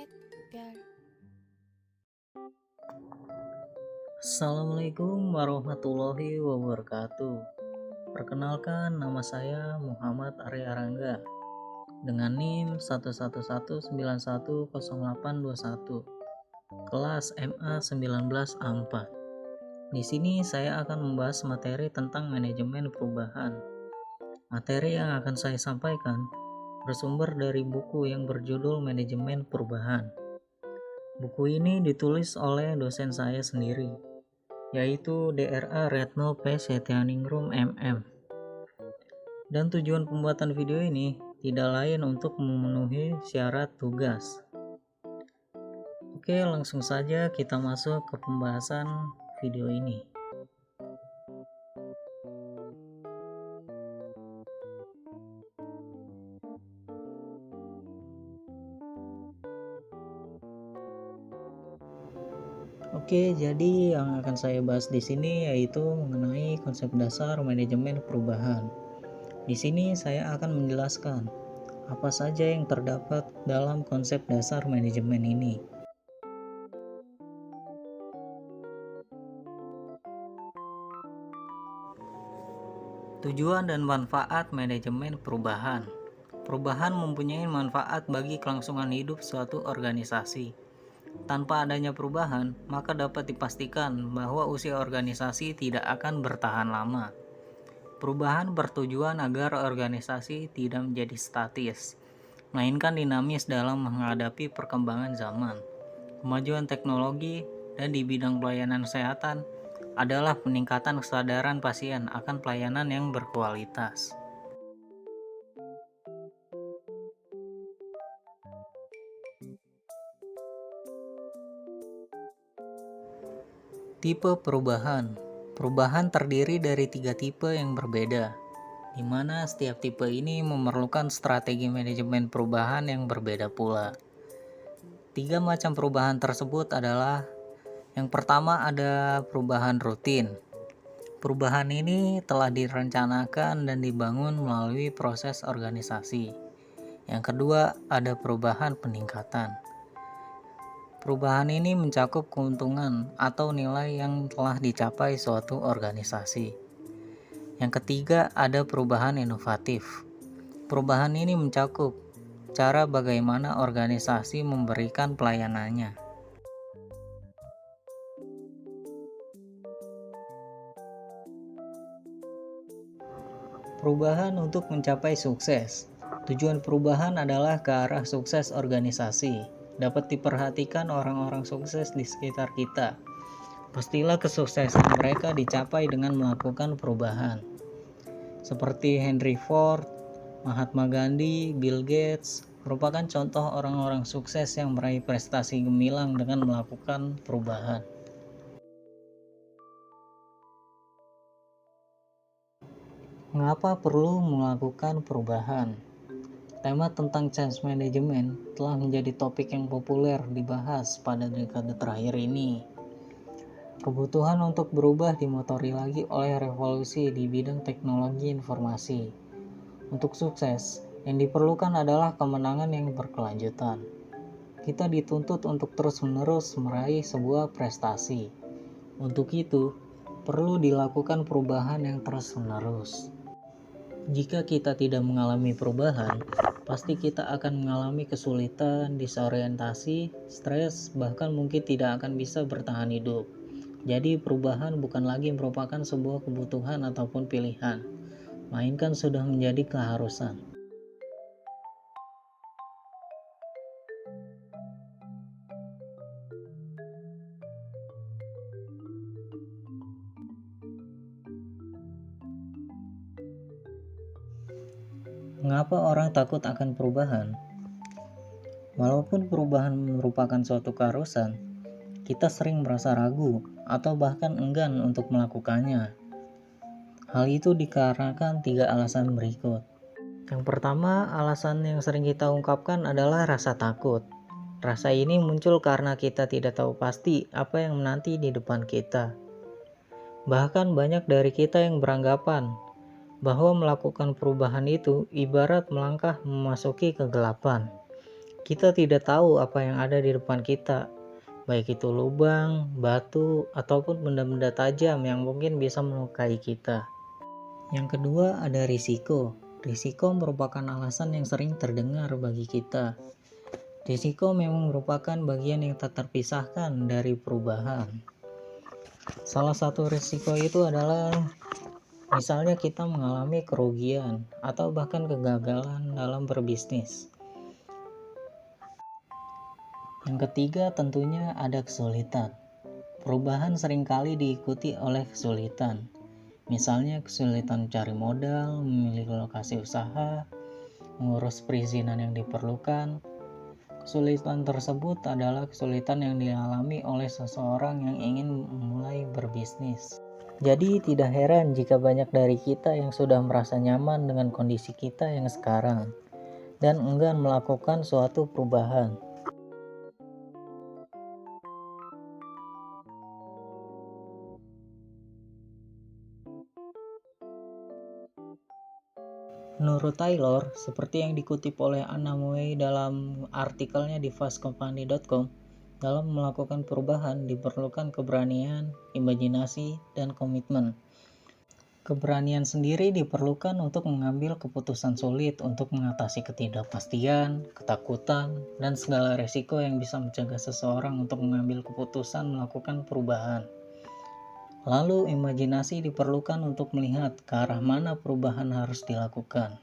प्यार। Assalamualaikum warahmatullahi wabarakatuh. Perkenalkan, nama saya Muhammad Arya Rangga dengan NIM 111910821, kelas MA 19A4. Di sini saya akan membahas materi tentang manajemen perubahan. Materi yang akan saya sampaikan bersumber dari buku yang berjudul Manajemen Perubahan. Buku ini ditulis oleh dosen saya sendiri, yaitu DRA Retno P. Setyaningrum MM. Dan tujuan pembuatan video ini tidak lain untuk memenuhi syarat tugas. Oke, langsung saja kita masuk ke pembahasan video ini. Oke, jadi yang akan saya bahas di sini yaitu mengenai konsep dasar manajemen perubahan. Di sini saya akan menjelaskan apa saja yang terdapat dalam konsep dasar manajemen ini. Tujuan dan manfaat manajemen perubahan. Perubahan mempunyai manfaat bagi kelangsungan hidup suatu organisasi. Tanpa adanya perubahan, maka dapat dipastikan bahwa usia organisasi tidak akan bertahan lama. Perubahan bertujuan agar organisasi tidak menjadi statis, melainkan dinamis dalam menghadapi perkembangan zaman. Kemajuan teknologi dan di bidang pelayanan kesehatan adalah peningkatan kesadaran pasien akan pelayanan yang berkualitas. Tipe perubahan. Perubahan terdiri dari 3 tipe yang berbeda, di mana setiap tipe ini memerlukan strategi manajemen perubahan yang berbeda pula. 3 macam perubahan tersebut adalah: yang pertama ada perubahan rutin. Perubahan ini telah direncanakan dan dibangun melalui proses organisasi. Yang kedua ada perubahan peningkatan. Perubahan ini mencakup keuntungan atau nilai yang telah dicapai suatu organisasi. Yang ketiga ada perubahan inovatif. Perubahan ini mencakup cara bagaimana organisasi memberikan pelayanannya. Perubahan untuk mencapai sukses. Tujuan perubahan adalah ke arah sukses organisasi. Dapat diperhatikan orang-orang sukses di sekitar kita. Pastilah kesuksesan mereka dicapai dengan melakukan perubahan. Seperti Henry Ford, Mahatma Gandhi, Bill Gates, merupakan contoh orang-orang sukses yang meraih prestasi gemilang dengan melakukan perubahan. Mengapa perlu melakukan perubahan? Tema tentang change management telah menjadi topik yang populer dibahas pada dekade terakhir ini. Kebutuhan untuk berubah dimotori lagi oleh revolusi di bidang teknologi informasi. Untuk sukses, yang diperlukan adalah kemenangan yang berkelanjutan. Kita dituntut untuk terus-menerus meraih sebuah prestasi. Untuk itu, perlu dilakukan perubahan yang terus-menerus. Jika kita tidak mengalami perubahan, pasti kita akan mengalami kesulitan, disorientasi, stres, bahkan mungkin tidak akan bisa bertahan hidup. Jadi perubahan bukan lagi merupakan sebuah kebutuhan ataupun pilihan, melainkan sudah menjadi keharusan. Mengapa orang takut akan perubahan? Walaupun perubahan merupakan suatu keharusan, kita sering merasa ragu atau bahkan enggan untuk melakukannya. Hal itu dikarenakan 3 alasan berikut. Yang pertama, alasan yang sering kita ungkapkan adalah rasa takut. Rasa ini muncul karena kita tidak tahu pasti apa yang menanti di depan kita. Bahkan banyak dari kita yang beranggapan bahwa melakukan perubahan itu ibarat melangkah memasuki kegelapan. Kita tidak tahu apa yang ada di depan kita, baik itu lubang, batu, ataupun benda-benda tajam yang mungkin bisa melukai kita. Yang kedua ada risiko. Risiko merupakan alasan yang sering terdengar bagi kita. Risiko memang merupakan bagian yang tak terpisahkan dari perubahan. Salah satu risiko itu adalah misalnya kita mengalami kerugian atau bahkan kegagalan dalam berbisnis. Yang ketiga tentunya ada kesulitan. Perubahan seringkali diikuti oleh kesulitan. Misalnya kesulitan cari modal, memilih lokasi usaha, mengurus perizinan yang diperlukan. Kesulitan tersebut adalah kesulitan yang dialami oleh seseorang yang ingin memulai berbisnis. Jadi tidak heran jika banyak dari kita yang sudah merasa nyaman dengan kondisi kita yang sekarang dan enggan melakukan suatu perubahan. Menurut Taylor, seperti yang dikutip oleh Anna Moe dalam artikelnya di fastcompany.com, dalam melakukan perubahan diperlukan keberanian, imajinasi, dan komitmen. Keberanian sendiri diperlukan untuk mengambil keputusan sulit untuk mengatasi ketidakpastian, ketakutan, dan segala resiko yang bisa mencegah seseorang untuk mengambil keputusan melakukan perubahan. Lalu imajinasi diperlukan untuk melihat ke arah mana perubahan harus dilakukan.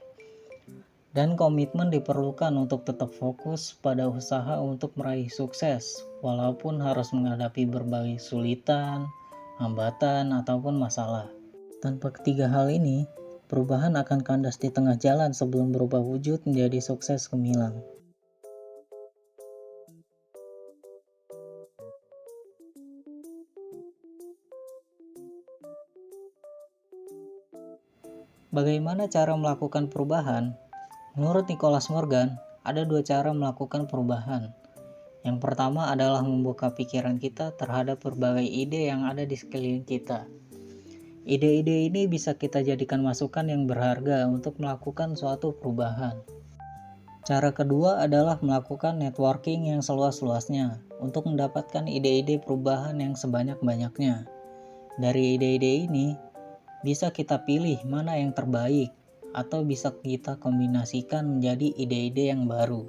Dan komitmen diperlukan untuk tetap fokus pada usaha untuk meraih sukses, walaupun harus menghadapi berbagai kesulitan, hambatan, ataupun masalah. Tanpa ketiga hal ini, perubahan akan kandas di tengah jalan sebelum berubah wujud menjadi sukses gemilang. Bagaimana cara melakukan perubahan? Menurut Nicholas Morgan, ada dua cara melakukan perubahan. Yang pertama adalah membuka pikiran kita terhadap berbagai ide yang ada di sekeliling kita. Ide-ide ini bisa kita jadikan masukan yang berharga untuk melakukan suatu perubahan. Cara kedua adalah melakukan networking yang seluas-luasnya untuk mendapatkan ide-ide perubahan yang sebanyak-banyaknya. Dari ide-ide ini, bisa kita pilih mana yang terbaik, atau bisa kita kombinasikan menjadi ide-ide yang baru.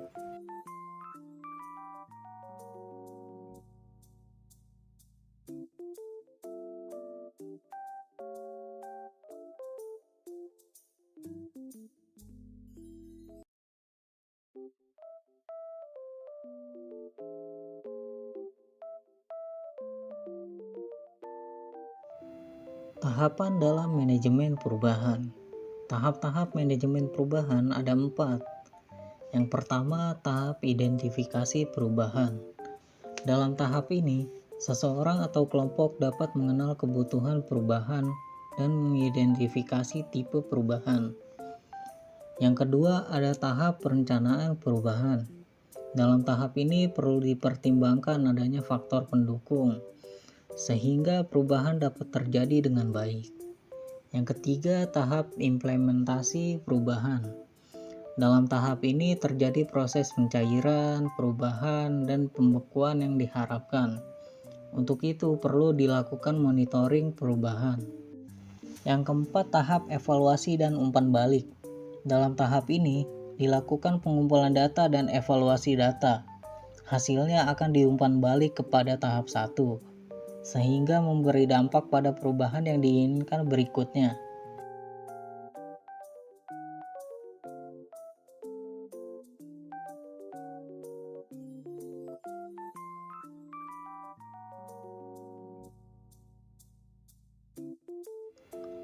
Tahapan dalam manajemen perubahan. Tahap-tahap manajemen perubahan ada 4. Yang pertama, tahap identifikasi perubahan. Dalam tahap ini, seseorang atau kelompok dapat mengenal kebutuhan perubahan dan mengidentifikasi tipe perubahan. Yang kedua, ada tahap perencanaan perubahan. Dalam tahap ini perlu dipertimbangkan adanya faktor pendukung, sehingga perubahan dapat terjadi dengan baik. Yang ketiga, tahap implementasi perubahan. Dalam tahap ini terjadi proses pencairan, perubahan, dan pembekuan yang diharapkan. Untuk itu perlu dilakukan monitoring perubahan. Yang keempat, tahap evaluasi dan umpan balik. Dalam tahap ini dilakukan pengumpulan data dan evaluasi data. Hasilnya akan diumpan balik kepada tahap 1, sehingga memberi dampak pada perubahan yang diinginkan berikutnya.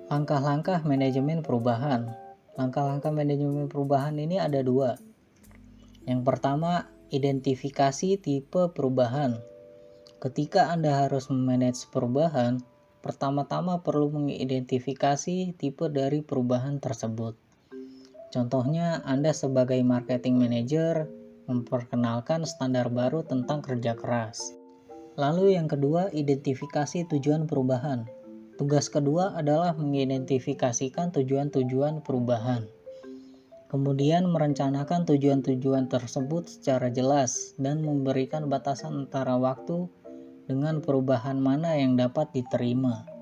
Langkah-langkah manajemen perubahan. Langkah-langkah manajemen perubahan ini ada 2. Yang pertama, identifikasi tipe perubahan. Ketika Anda harus memanage perubahan, pertama-tama perlu mengidentifikasi tipe dari perubahan tersebut. Contohnya, Anda sebagai marketing manager memperkenalkan standar baru tentang kerja keras. Lalu yang kedua, identifikasi tujuan perubahan. Tugas kedua adalah mengidentifikasikan tujuan-tujuan perubahan. Kemudian merencanakan tujuan-tujuan tersebut secara jelas dan memberikan batasan antara waktu dengan perubahan mana yang dapat diterima.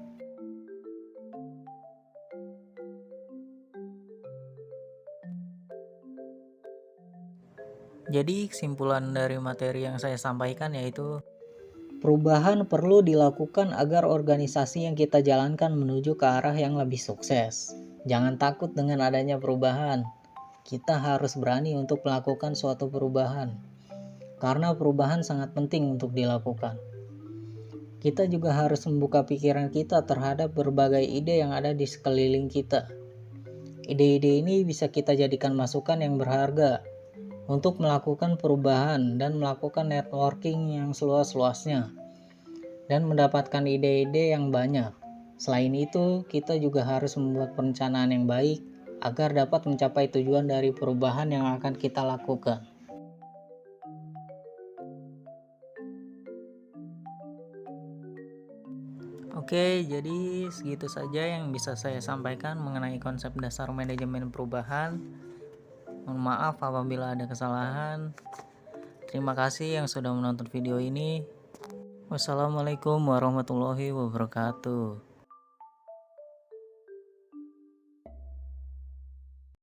Jadi kesimpulan dari materi yang saya sampaikan yaitu perubahan perlu dilakukan agar organisasi yang kita jalankan menuju ke arah yang lebih sukses. Jangan takut dengan adanya perubahan. Kita harus berani untuk melakukan suatu perubahan. Karena perubahan sangat penting untuk dilakukan. Kita juga harus membuka pikiran kita terhadap berbagai ide yang ada di sekeliling kita. Ide-ide ini bisa kita jadikan masukan yang berharga untuk melakukan perubahan dan melakukan networking yang seluas-luasnya dan mendapatkan ide-ide yang banyak. Selain itu, kita juga harus membuat perencanaan yang baik agar dapat mencapai tujuan dari perubahan yang akan kita lakukan. Oke, jadi segitu saja yang bisa saya sampaikan mengenai konsep dasar manajemen perubahan. Mohon maaf apabila ada kesalahan. Terima kasih yang sudah menonton video ini. Wassalamualaikum warahmatullahi wabarakatuh.